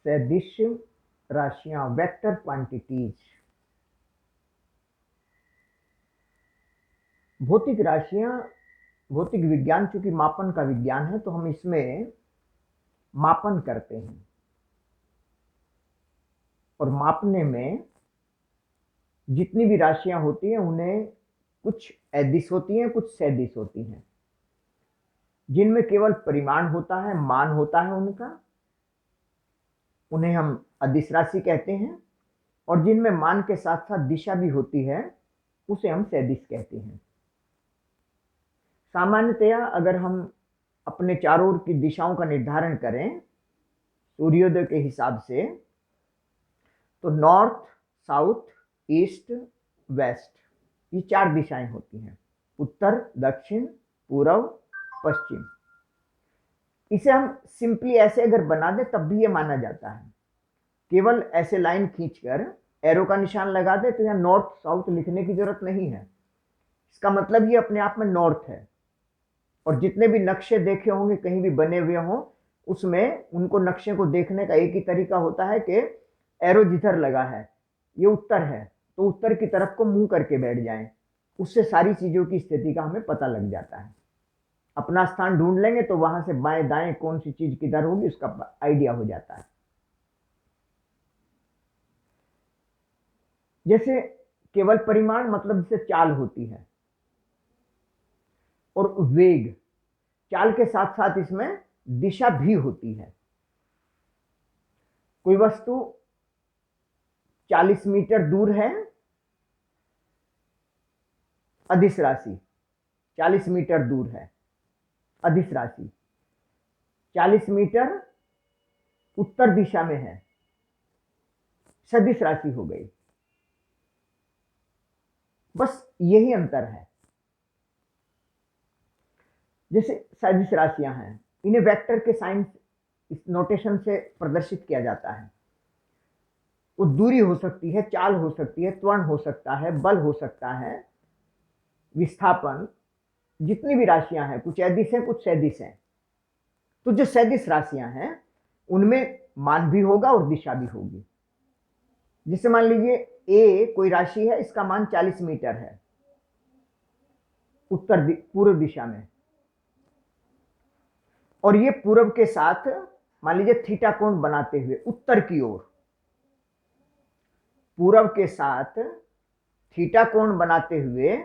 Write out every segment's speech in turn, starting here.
सदिश राशियां, vector quantities. भौतिक राशियां, भौतिक विज्ञान चूंकि मापन का विज्ञान है तो हम इसमें मापन करते हैं, और मापने में जितनी भी राशियां होती हैं उन्हें कुछ अदिश होती हैं, कुछ सदिश होती हैं। जिनमें केवल परिमाण होता है, मान होता है उनका, उन्हें हम अदिश राशि कहते हैं। और जिनमें मान के साथ साथ दिशा भी होती है उसे हम सदिश कहते हैं। सामान्यतया अगर हम अपने चारों ओर की दिशाओं का निर्धारण करें सूर्योदय के हिसाब से, तो नॉर्थ, साउथ, ईस्ट, वेस्ट, ये 4 दिशाएं होती हैं। उत्तर, दक्षिण, पूर्व, पश्चिम। इसे हम सिंपली ऐसे अगर बना दें तब भी ये माना जाता है। केवल ऐसे लाइन खींचकर एरो का निशान लगा दे तो यहाँ नॉर्थ साउथ लिखने की जरूरत नहीं है। इसका मतलब ये अपने आप में नॉर्थ है। और जितने भी नक्शे देखे होंगे कहीं भी बने हुए हों, उसमें उनको नक्शे को देखने का एक ही तरीका होता है कि एरो जिधर लगा है ये उत्तर है तो उत्तर की तरफ को मुंह करके बैठ जाएं। उससे सारी चीजों की स्थिति का हमें पता लग जाता है। अपना स्थान ढूंढ लेंगे तो वहां से बाएं दाएं कौन सी चीज किधर होगी उसका आइडिया हो जाता है। जैसे केवल परिमाण मतलब जैसे चाल होती है, और वेग, चाल के साथ साथ इसमें दिशा भी होती है। कोई वस्तु 40 मीटर दूर है, अदिश राशि 40 मीटर दूर है, अदिश राशि 40 मीटर उत्तर दिशा में है, सदिश राशि हो गई। बस यही अंतर है। जैसे सदिश राशियां हैं, इन्हें वेक्टर के साइन, इस नोटेशन से प्रदर्शित किया जाता है। वो दूरी हो सकती है, चाल हो सकती है, त्वरण हो सकता है, बल हो सकता है, विस्थापन, जितनी भी राशियां हैं, कुछ अदिश हैं कुछ सदिश हैं। तो जो सदिश राशियां हैं उनमें मान भी होगा और दिशा भी होगी। जैसे मान लीजिए ए कोई राशि है, इसका मान 40 मीटर है पूर्व दिशा में, और ये पूर्व के साथ मान लीजिए थीटा कोण बनाते हुए उत्तर की ओर, पूर्व के साथ थीटा कोण बनाते हुए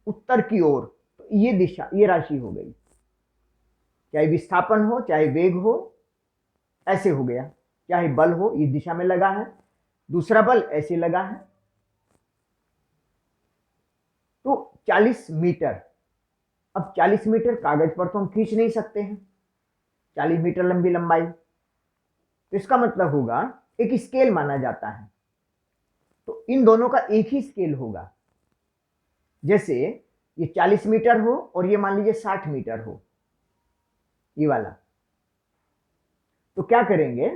उत्तर की ओर, तो ये दिशा, ये राशि हो गई। चाहे विस्थापन हो, चाहे वेग हो, ऐसे हो गया। चाहे बल हो, इस दिशा में लगा है, दूसरा बल ऐसे लगा है। तो 40 मीटर, अब 40 मीटर कागज पर तो हम खींच नहीं सकते हैं, 40 मीटर लंबी लंबाई, तो इसका मतलब होगा एक स्केल माना जाता है। तो इन दोनों का एक ही स्केल होगा। जैसे ये 40 मीटर हो और ये मान लीजिए 60 मीटर हो, ये वाला, तो क्या करेंगे,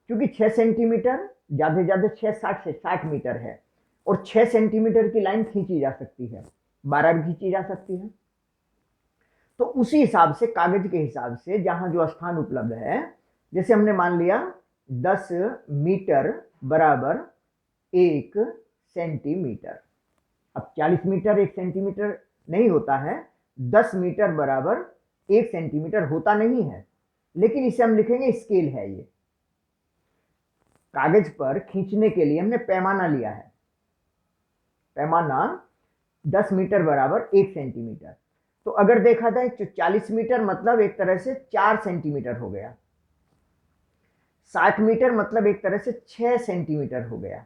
क्योंकि 6 सेंटीमीटर ज्यादा से ज्यादा 6 से 60 मीटर है, और 6 सेंटीमीटर की लाइन खींची जा सकती है, 12 भी खींची जा सकती है। तो उसी हिसाब से कागज के हिसाब से जहां जो स्थान उपलब्ध है, जैसे हमने मान लिया 10 मीटर बराबर 1 सेंटीमीटर। अब 40 मीटर 1 सेंटीमीटर नहीं होता है, 10 मीटर बराबर 1 सेंटीमीटर होता नहीं है, लेकिन इसे हम लिखेंगे स्केल है। ये कागज पर खींचने के लिए हमने पैमाना लिया है, पैमाना 10 मीटर बराबर 1 सेंटीमीटर। तो अगर देखा जाए तो 40 मीटर मतलब एक तरह से 4 सेंटीमीटर हो गया, 60 मीटर मतलब एक तरह से 6 सेंटीमीटर हो गया।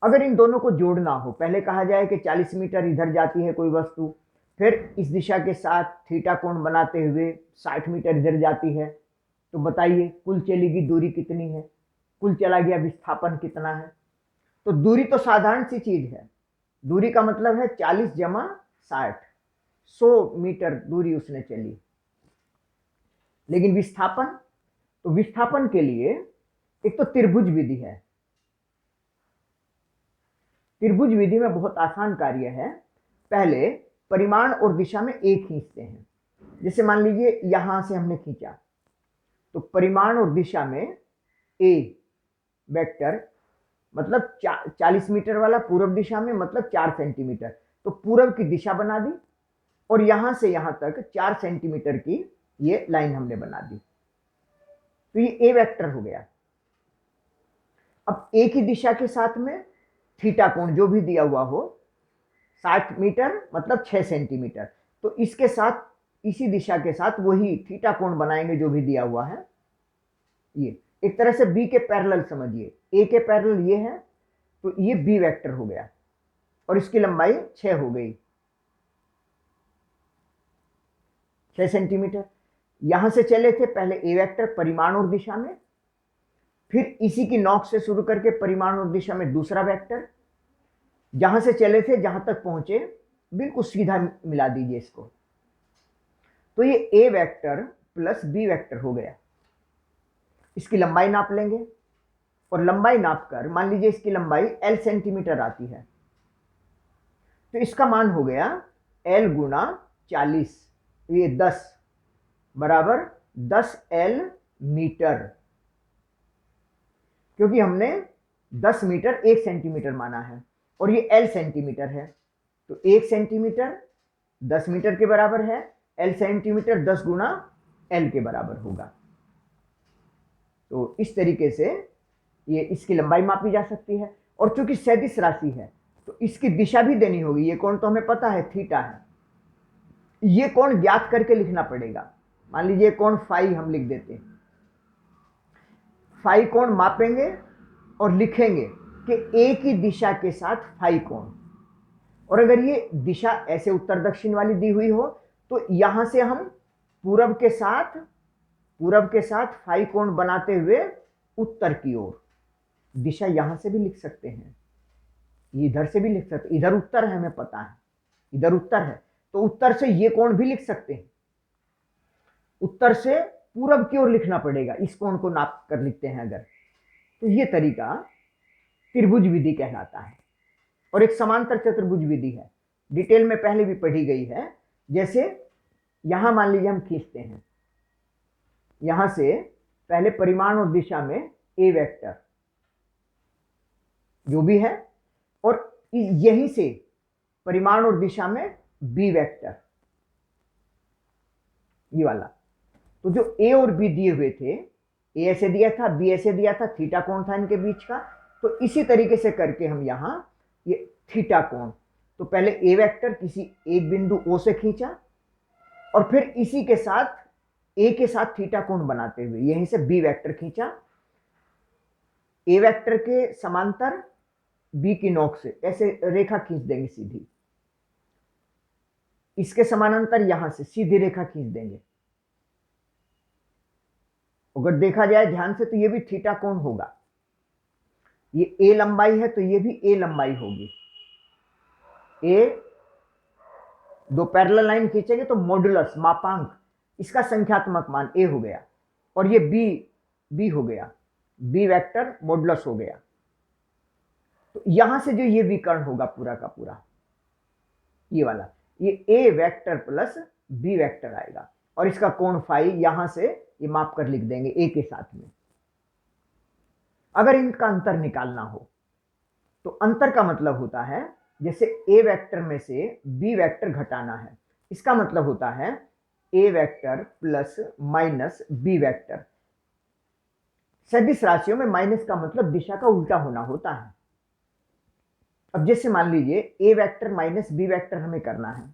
अगर इन दोनों को जोड़ना हो, पहले कहा जाए कि 40 मीटर इधर जाती है कोई वस्तु, फिर इस दिशा के साथ थीटा कोण बनाते हुए 60 मीटर इधर जाती है, तो बताइए कुल चलेगी दूरी कितनी है, कुल चला गया विस्थापन कितना है। तो दूरी तो साधारण सी चीज है, दूरी का मतलब है 40 जमा 60, 100 मीटर दूरी उसने चली। लेकिन विस्थापन, तो विस्थापन के लिए एक तो त्रिभुज विधि है। त्रिभुज विधि में बहुत आसान कार्य है। पहले परिमाण और दिशा में एक खींचते हैं। जैसे मान लीजिए यहां से हमने खींचा, तो परिमाण और दिशा में ए वेक्टर मतलब 40 मीटर वाला पूर्व दिशा में मतलब 4 सेंटीमीटर, तो पूर्व की दिशा बना दी और यहां से यहां तक 4 सेंटीमीटर की ये लाइन हमने बना दी, तो ये ए वेक्टर हो गया। अब ए की दिशा के साथ में थीटा कोण जो भी दिया हुआ हो 60 मीटर मतलब 6 सेंटीमीटर, तो इसके साथ इसी दिशा के साथ वही थीटा कोण बनाएंगे जो भी दिया हुआ है। ये एक तरह से बी के पैरेलल समझिए, ए के पैरेलल ये है, तो ये बी वेक्टर हो गया और इसकी लंबाई 6 हो गई, 6 सेंटीमीटर। यहां से चले थे पहले ए वेक्टर परिमाण और दिशा में, फिर इसी की नोक से शुरू करके परिमाण और दिशा में दूसरा वेक्टर, जहां से चले थे जहां तक पहुंचे बिल्कुल सीधा मिला दीजिए इसको, तो ये ए वेक्टर प्लस बी वेक्टर हो गया। इसकी लंबाई नाप लेंगे और लंबाई नापकर मान लीजिए इसकी लंबाई एल सेंटीमीटर आती है, तो इसका मान हो गया एल गुना 40, ये 10 बराबर 10 एल मीटर, क्योंकि हमने 10 मीटर 1 सेंटीमीटर माना है और ये एल सेंटीमीटर है, तो 1 सेंटीमीटर 10 मीटर के बराबर है, एल सेंटीमीटर 10 गुना एल के बराबर होगा। तो इस तरीके से ये इसकी लंबाई मापी जा सकती है। और चूंकि सदिश राशि है तो इसकी दिशा भी देनी होगी। ये कोण तो हमें पता है थीटा है, ये कोण ज्ञात करके लिखना पड़ेगा। मान लीजिए कोण फाई हम लिख देते हैं, फाई कोण मापेंगे और लिखेंगे कि ए की दिशा के साथ फाई कोण, और अगर ये दिशा ऐसे उत्तर दक्षिण वाली दी हुई हो तो यहां से हम पूरब के साथ फाई कोण बनाते हुए उत्तर की ओर, दिशा यहां से भी लिख सकते हैं, इधर से भी लिख सकते, इधर उत्तर है हमें पता है, इधर उत्तर है तो उत्तर से ये कोण भी लिख सकते हैं। उत्तर से पूरब की ओर लिखना पड़ेगा, इस कोण को नाप कर लिखते हैं अगर, तो ये तरीका त्रिभुज विधि कहलाता है। और एक समांतर चतुर्भुज विधि है, डिटेल में पहले भी पढ़ी गई है। जैसे यहां मान लीजिए हम खींचते हैं, यहां से पहले परिमाण और दिशा में ए वेक्टर जो भी है, और यहीं से परिमाण और दिशा में बी वेक्टर, ये वाला। तो जो ए और बी दिए हुए थे, ए ऐसे दिया था, बी ऐसे दिया था, थीटा कोण था इनके बीच का, तो इसी तरीके से करके हम यहां ये थीटा कोण, तो पहले ए वेक्टर किसी एक बिंदु ओ से खींचा और फिर इसी के साथ ए के साथ थीटा कोण बनाते हुए यहीं से बी वेक्टर खींचा, ए वेक्टर के समांतर बी की नोक से ऐसे रेखा खींच देंगे सीधी, इसके समानांतर यहां से सीधी रेखा खींच देंगे। अगर देखा जाए ध्यान से तो ये भी थीटा कोण होगा, ये ए लंबाई है तो ये भी ए लंबाई होगी। ए दो पैरेलल लाइन खींचेंगे तो मॉडुलस मापांक, इसका संख्यात्मक मान ए हो गया, और ये बी हो गया, बी वेक्टर मॉडुलस हो गया। तो यहां से जो ये विकर्ण होगा पूरा का पूरा ये वाला, ये ए वेक्टर प्लस बी वेक्टर आएगा, और इसका कोण फाई यहां से ये माप कर लिख देंगे ए के साथ में। अगर इनका अंतर निकालना हो तो अंतर का मतलब होता है जैसे ए वेक्टर में से बी वेक्टर घटाना है, इसका मतलब होता है A vector plus minus B vector. सदिश राशियों में माइनस का मतलब दिशा का उल्टा होना होता है। अब जैसे मान लीजिए ए वेक्टर माइनस बी वेक्टर हमें करना है,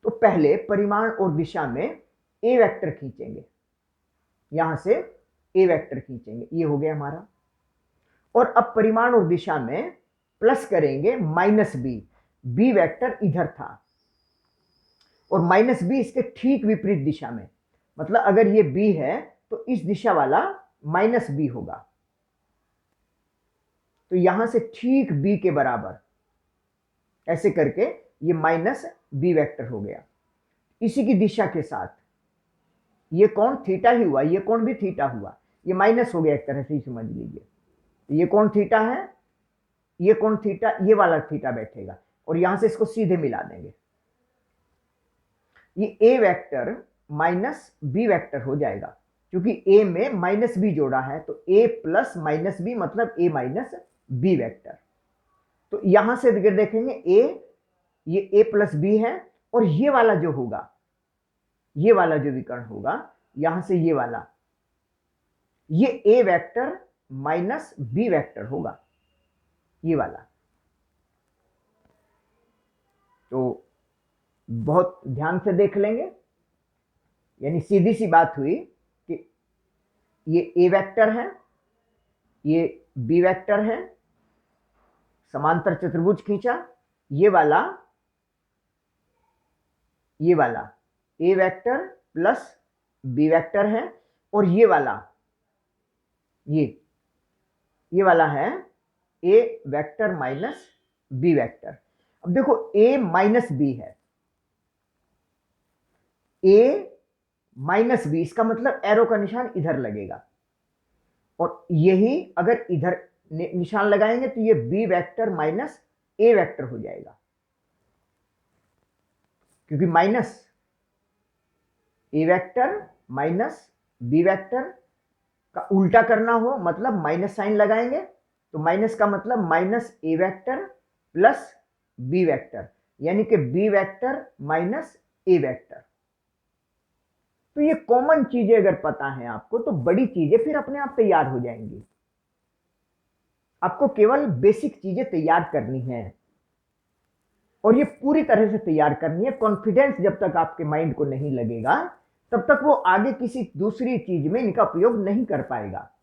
तो पहले परिमाण और दिशा में ए वेक्टर खींचेंगे, यहां से ए वेक्टर खींचेंगे, ये हो गया हमारा, और अब परिमाण और दिशा में प्लस करेंगे माइनस बी वेक्टर इधर था और माइनस बी इसके ठीक विपरीत दिशा में, मतलब अगर ये बी है तो इस दिशा वाला माइनस बी होगा, तो यहां से ठीक बी के बराबर ऐसे करके ये माइनस बी वेक्टर हो गया। इसी की दिशा के साथ ये कोण थीटा ही हुआ, ये कोण भी थीटा हुआ, ये माइनस हो गया एक तरह से ही समझ लीजिए। ये कोण थीटा है, ये कोण थीटा, ये वाला थीटा बैठेगा और यहां से इसको सीधे मिला देंगे, ये ए वेक्टर माइनस बी वेक्टर हो जाएगा क्योंकि ए में माइनस बी जोड़ा है, तो ए प्लस माइनस बी मतलब ए माइनस बी वेक्टर। तो यहां से देखेंगे ये ए प्लस बी है, और ये वाला जो होगा, ये वाला जो विकर्ण होगा यहां से ये ए वेक्टर माइनस बी वेक्टर होगा, ये वाला। तो बहुत ध्यान से देख लेंगे, यानी सीधी सी बात हुई कि ये ए वेक्टर है, ये बी वेक्टर है, समांतर चतुर्भुज खींचा, ये वाला ए वेक्टर प्लस बी वेक्टर है, और ये वाला है A vector minus B vector. अब देखो ए माइनस बी है, ए माइनस बी, इसका मतलब एरो का निशान इधर लगेगा, और यही अगर इधर निशान लगाएंगे तो ये बी वेक्टर माइनस ए वेक्टर हो जाएगा, क्योंकि माइनस ए वेक्टर माइनस बी वेक्टर का उल्टा करना हो मतलब माइनस साइन लगाएंगे, तो माइनस का मतलब माइनस ए वेक्टर प्लस बी वेक्टर, यानी कि बी वेक्टर माइनस ए वेक्टर। तो ये कॉमन चीजें अगर पता है आपको तो बड़ी चीजें फिर अपने आप तैयार हो जाएंगी। आपको केवल बेसिक चीजें तैयार करनी है, और ये पूरी तरह से तैयार करनी है। कॉन्फिडेंस जब तक आपके माइंड को नहीं लगेगा तब तक वो आगे किसी दूसरी चीज में इनका उपयोग नहीं कर पाएगा।